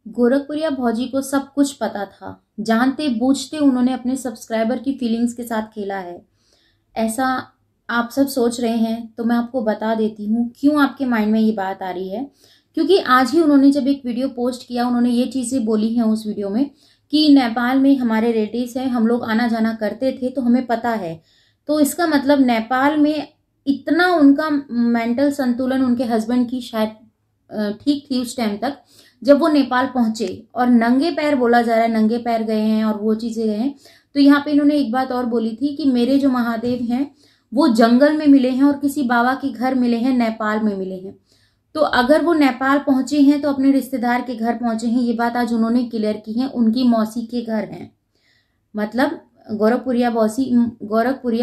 गोरखपुरिया भौजी को सब कुछ पता था, जानते बूझते उन्होंने अपने सब्सक्राइबर की फीलिंग्स के साथ खेला है। ऐसा आप सब सोच रहे हैं तो मैं आपको बता देती हूँ क्यों आपके माइंड में ये बात आ रही है। क्योंकि आज ही उन्होंने जब एक वीडियो पोस्ट किया, उन्होंने ये चीजें बोली हैं उस वीडियो में कि नेपाल में हमारे रिलेटिव्स हैं, हम लोग आना जाना करते थे तो हमें पता है। तो इसका मतलब नेपाल में इतना उनका मेंटल संतुलन उनके हस्बैंड की शायद ठीक थी उस टाइम तक जब वो नेपाल पहुंचे। और नंगे पैर बोला जा रहा है, नंगे पैर गए हैं और वो चीजें गए हैं। तो यहाँ पे इन्होंने एक बात और बोली थी कि मेरे जो महादेव हैं वो जंगल में मिले हैं और किसी बाबा के घर मिले हैं, नेपाल में मिले हैं। तो अगर वो नेपाल पहुंचे हैं तो अपने रिश्तेदार के घर पहुंचे हैं, ये बात आज उन्होंने क्लियर की है। उनकी मौसी के घर हैं, मतलब गोरखपुरिया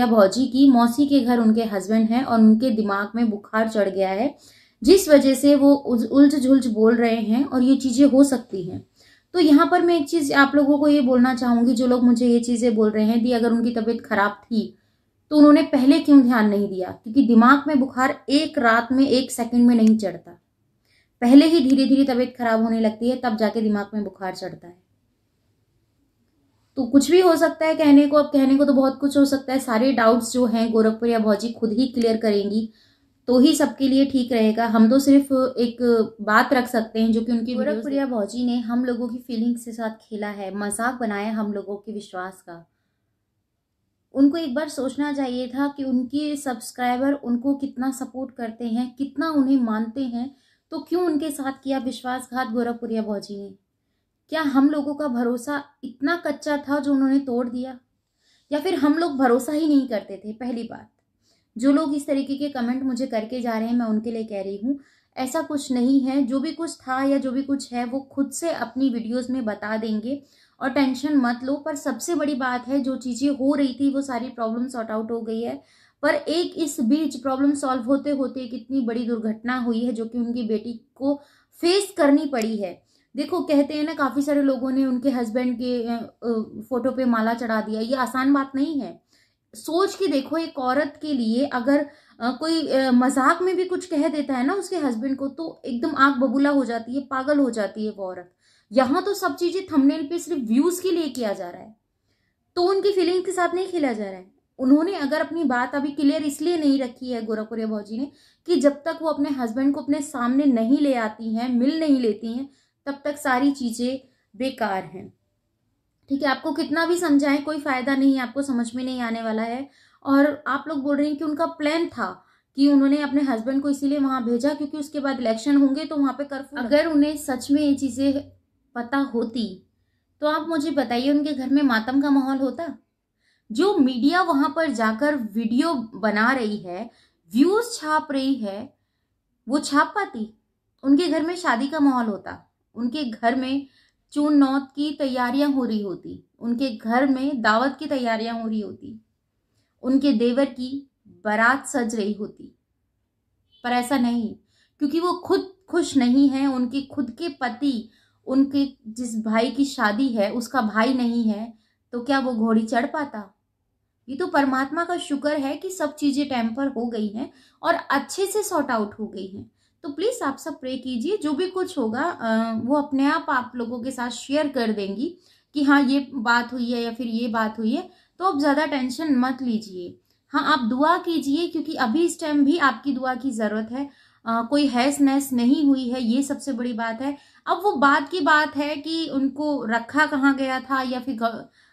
भौजी की मौसी के घर उनके हस्बैंड हैं और उनके दिमाग में बुखार चढ़ गया है, जिस वजह से वो उलझ झुलझ बोल रहे हैं और ये चीजें हो सकती हैं। तो यहाँ पर मैं एक चीज आप लोगों को ये बोलना चाहूंगी, जो लोग मुझे ये चीजें बोल रहे हैं कि अगर उनकी तबीयत खराब थी तो उन्होंने पहले क्यों ध्यान नहीं दिया। क्योंकि दिमाग में बुखार एक रात में, एक सेकंड में नहीं चढ़ता, पहले ही धीरे धीरे तबीयत खराब होने लगती है, तब जाके दिमाग में बुखार चढ़ता है। तो कुछ भी हो सकता है कहने को, अब कहने को तो बहुत कुछ हो सकता है। सारे डाउट्स जो हैं गोरखपुरिया भौजी खुद ही क्लियर करेंगी तो ही सबके लिए ठीक रहेगा। हम तो सिर्फ एक बात रख सकते हैं जो कि उनकी गोरखपुरिया भौजी ने हम लोगों की फीलिंग्स के साथ खेला है, मजाक बनाया हम लोगों के विश्वास का। उनको एक बार सोचना चाहिए था कि उनके सब्सक्राइबर उनको कितना सपोर्ट करते हैं, कितना उन्हें मानते हैं, तो क्यों उनके साथ किया विश्वासघात गोरखपुरिया भौजी ने। क्या हम लोगों का भरोसा इतना कच्चा था जो उन्होंने तोड़ दिया, या फिर हम लोग भरोसा ही नहीं करते थे। पहली बात, जो लोग इस तरीके के कमेंट मुझे करके जा रहे हैं, मैं उनके लिए कह रही हूँ ऐसा कुछ नहीं है। जो भी कुछ था या जो भी कुछ है वो खुद से अपनी वीडियोस में बता देंगे और टेंशन मत लो। पर सबसे बड़ी बात है, जो चीजें हो रही थी वो सारी प्रॉब्लम सॉर्ट आउट हो गई है। पर एक इस बीच प्रॉब्लम सॉल्व होते होते कितनी बड़ी दुर्घटना हुई है जो कि उनकी बेटी को फेस करनी पड़ी है। देखो, कहते हैं ना, काफी सारे लोगों ने उनके हस्बैंड के फोटो पे माला चढ़ा दिया। ये आसान बात नहीं है। सोच के देखो, एक औरत के लिए अगर कोई मजाक में भी कुछ कह देता है ना उसके हस्बैंड को, तो एकदम आंख बबूला हो जाती है, पागल हो जाती है वो औरत। यहाँ तो सब चीजें थंबनेल पे सिर्फ व्यूज के लिए किया जा रहा है, तो उनकी फीलिंग्स के साथ नहीं खेला जा रहा है। उन्होंने अगर अपनी बात अभी क्लियर इसलिए नहीं रखी है गोरखपुरिया भौजी ने कि जब तक वो अपने हस्बैंड को अपने सामने नहीं ले आती हैं, मिल नहीं लेती हैं, तब तक सारी चीजें बेकार हैं। ठीक है, आपको कितना भी समझाएं कोई फायदा नहीं है, आपको समझ में नहीं आने वाला है। और आप लोग बोल रहे हैं कि उनका प्लान था कि उन्होंने अपने हस्बैंड को इसीलिए वहां भेजा क्योंकि उसके बाद इलेक्शन होंगे तो वहां पे कर्फ्यू। अगर उन्हें सच में ये चीजें पता होती तो आप मुझे बताइए, उनके घर में मातम का माहौल होता? जो मीडिया वहां पर जाकर वीडियो बना रही है, व्यूज छाप रही है, वो छाप पाती? उनके घर में शादी का माहौल होता, उनके घर में चून नौत की तैयारियां हो रही होती, उनके घर में दावत की तैयारियां हो रही होती, उनके देवर की बारात सज रही होती। पर ऐसा नहीं, क्योंकि वो खुद खुश नहीं है, उनके खुद के पति, उनके जिस भाई की शादी है उसका भाई नहीं है, तो क्या वो घोड़ी चढ़ पाता? ये तो परमात्मा का शुक्र है कि सब चीजें टेम्पर हो गई हैं और अच्छे से सॉर्ट आउट हो गई हैं। तो प्लीज आप सब प्रे कीजिए, जो भी कुछ होगा वो अपने आप लोगों के साथ शेयर कर देंगी कि हाँ ये बात हुई है या फिर ये बात हुई है। तो अब ज्यादा टेंशन मत लीजिए। हाँ, आप दुआ कीजिए क्योंकि अभी इस टाइम भी आपकी दुआ की जरूरत है। कोई हैस नैस नहीं हुई है, ये सबसे बड़ी बात है। अब वो बात की बात है कि उनको रखा कहाँ गया था या फिर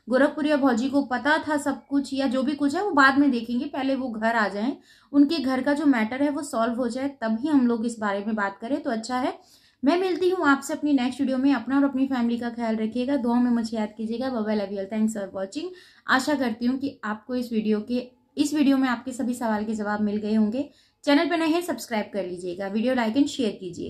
गोरखपुरिया भौजी को पता था सब कुछ, या जो भी कुछ है वो बाद में देखेंगे। पहले वो घर आ जाएं, उनके घर का जो मैटर है वो सॉल्व हो जाए, तभी हम लोग इस बारे में बात करें तो अच्छा है। मैं मिलती हूँ आपसे अपनी नेक्स्ट वीडियो में। अपना और अपनी फैमिली का ख्याल रखिएगा, दुआ में मुझे याद कीजिएगा। Bye bye, love you all, thanks for watching. आशा करती हूँ कि आपको इस वीडियो में आपके सभी सवाल के जवाब मिल गए होंगे। चैनल पर नए हैं, सब्सक्राइब कर लीजिएगा, वीडियो लाइक एंड शेयर कीजिए।